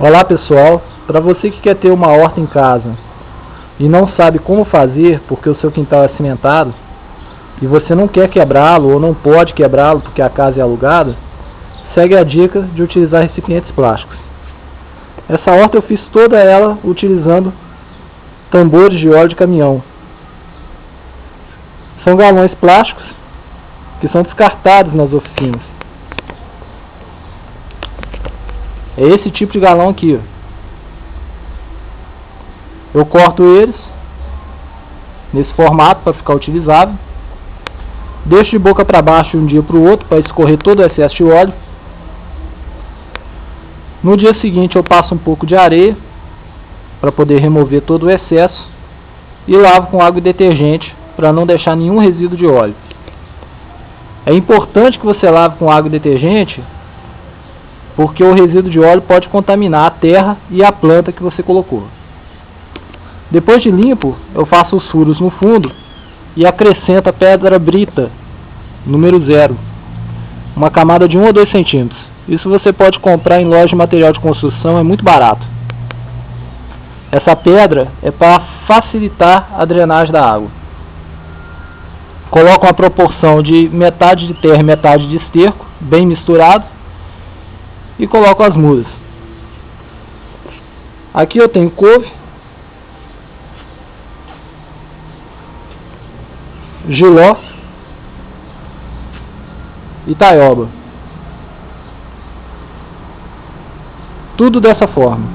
Olá pessoal, para você que quer ter uma horta em casa e não sabe como fazer porque o seu quintal é cimentado e você não quer quebrá-lo ou não pode quebrá-lo porque a casa é alugada, segue a dica de utilizar recipientes plásticos. Essa horta eu fiz toda ela utilizando tambores de óleo de caminhão. São galões plásticos que são descartados nas oficinas. É esse tipo de galão aqui, ó. Eu corto eles nesse formato para ficar utilizável. Deixo de boca para baixo de um dia para o outro para escorrer todo o excesso de óleo. No dia seguinte eu passo um pouco de areia para poder remover todo o excesso e lavo com água e detergente para não deixar nenhum resíduo de óleo. É importante que você lave com água e detergente porque o resíduo de óleo pode contaminar a terra e a planta que você colocou. Depois de limpo, eu faço os furos no fundo e acrescento a pedra brita número 0, uma camada de 1 a 2 centímetros. Isso você pode comprar em loja de material de construção, é muito barato. Essa pedra é para facilitar a drenagem da água. Coloco uma proporção de metade de terra e metade de esterco, bem misturado, e coloco as mudas. Aqui eu tenho couve, jiló e taioba. Tudo dessa forma.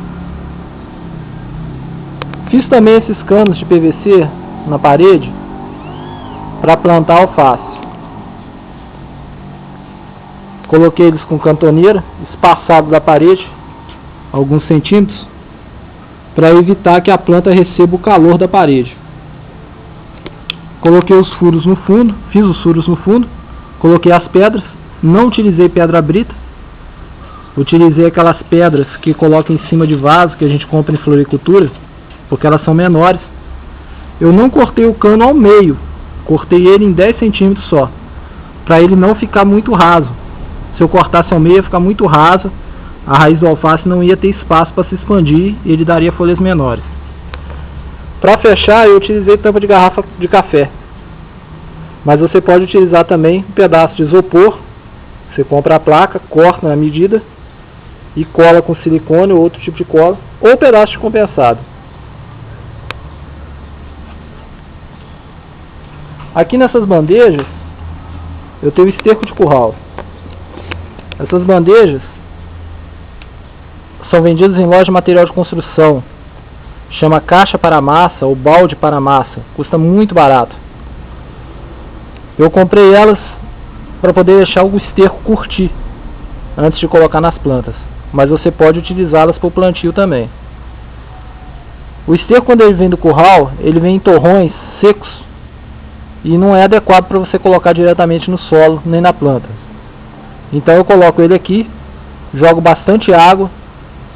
Fiz também esses canos de PVC na parede para plantar alface. Coloquei eles com cantoneira, espaçado da parede, alguns centímetros, para evitar que a planta receba o calor da parede. Coloquei os furos no fundo, fiz os furos no fundo, coloquei as pedras, não utilizei pedra brita, utilizei aquelas pedras que coloca em cima de vaso que a gente compra em floricultura, porque elas são menores. Eu não cortei o cano ao meio, cortei ele em 10 centímetros só, para ele não ficar muito raso. Se eu cortasse ao meio ia ficar muito raso, a raiz do alface não ia ter espaço para se expandir e ele daria folhas menores. Para fechar, eu utilizei tampa de garrafa de café, mas você pode utilizar também um pedaço de isopor. Você compra a placa, corta na medida e cola com silicone ou outro tipo de cola, ou pedaço de compensado. Aqui nessas bandejas eu tenho esterco de curral. Essas bandejas são vendidas em loja de material de construção. Chama caixa para massa ou balde para massa. Custa muito barato. Eu comprei elas para poder deixar o esterco curtir antes de colocar nas plantas. Mas você pode utilizá-las para o plantio também. O esterco, quando ele vem do curral, ele vem em torrões secos e não é adequado para você colocar diretamente no solo nem na planta. Então eu coloco ele aqui, jogo bastante água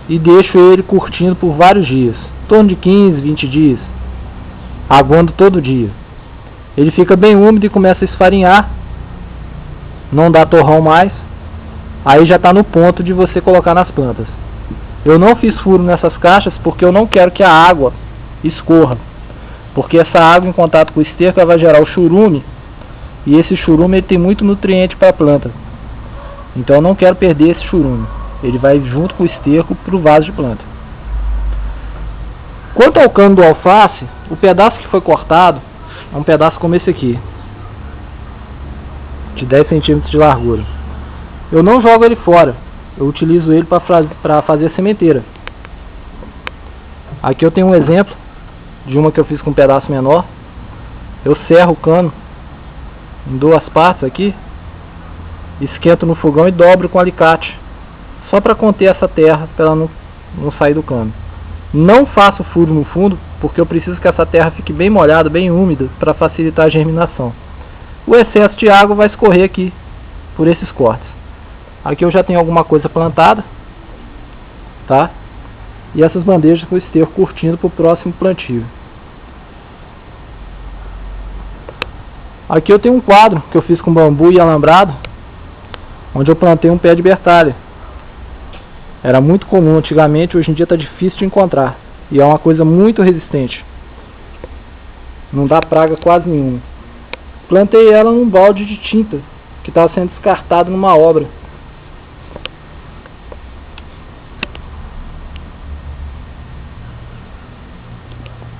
e deixo ele curtindo por vários dias, em torno de 15, 20 dias, aguando todo dia. Ele fica bem úmido e começa a esfarinhar, não dá torrão mais, aí já está no ponto de você colocar nas plantas. Eu não fiz furo nessas caixas porque eu não quero que a água escorra, porque essa água em contato com o esterco vai gerar o churume, e esse churume ele tem muito nutriente para a planta. Então eu não quero perder esse churume. Ele vai junto com o esterco para o vaso de planta. Quanto ao cano do alface, o pedaço que foi cortado é um pedaço como esse aqui, de 10 centímetros de largura. Eu não jogo ele fora, eu utilizo ele para fazer a sementeira. Aqui eu tenho um exemplo de uma que eu fiz com um pedaço menor. Eu serro o cano em 2 partes aqui, esquento no fogão e dobro com alicate, só para conter essa terra, para ela não sair do cano. Não faço furo no fundo, porque eu preciso que essa terra fique bem molhada, bem úmida, para facilitar a germinação. O excesso de água vai escorrer aqui, por esses cortes. Aqui eu já tenho alguma coisa plantada, tá? E essas bandejas com o esterco curtindo para o próximo plantio. Aqui eu tenho um quadro que eu fiz com bambu e alambrado, onde eu plantei um pé de bertalha. Era muito comum antigamente, hoje em dia está difícil de encontrar. E é uma coisa muito resistente. Não dá praga quase nenhuma. Plantei ela num balde de tinta que estava sendo descartado numa obra.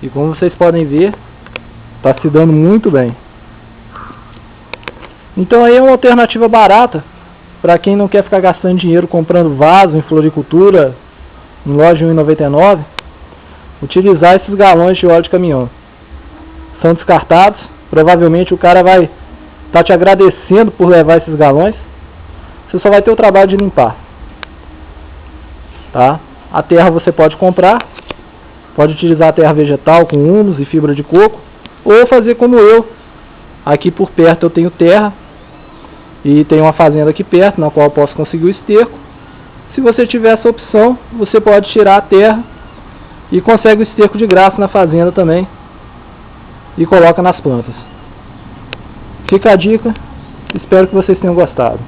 E como vocês podem ver, está se dando muito bem. Então aí é uma alternativa barata para quem não quer ficar gastando dinheiro comprando vaso em floricultura, em loja de R$ 1,99, utilizar esses galões de óleo de caminhão. São descartados, provavelmente o cara vai estar te agradecendo por levar esses galões. Você só vai ter o trabalho de limpar. Tá? A terra você pode comprar, pode utilizar a terra vegetal com humus e fibra de coco, ou fazer como eu. Aqui por perto eu tenho terra, e tem uma fazenda aqui perto, na qual eu posso conseguir o esterco. Se você tiver essa opção, você pode tirar a terra e consegue o esterco de graça na fazenda também, e coloca nas plantas. Fica a dica, espero que vocês tenham gostado.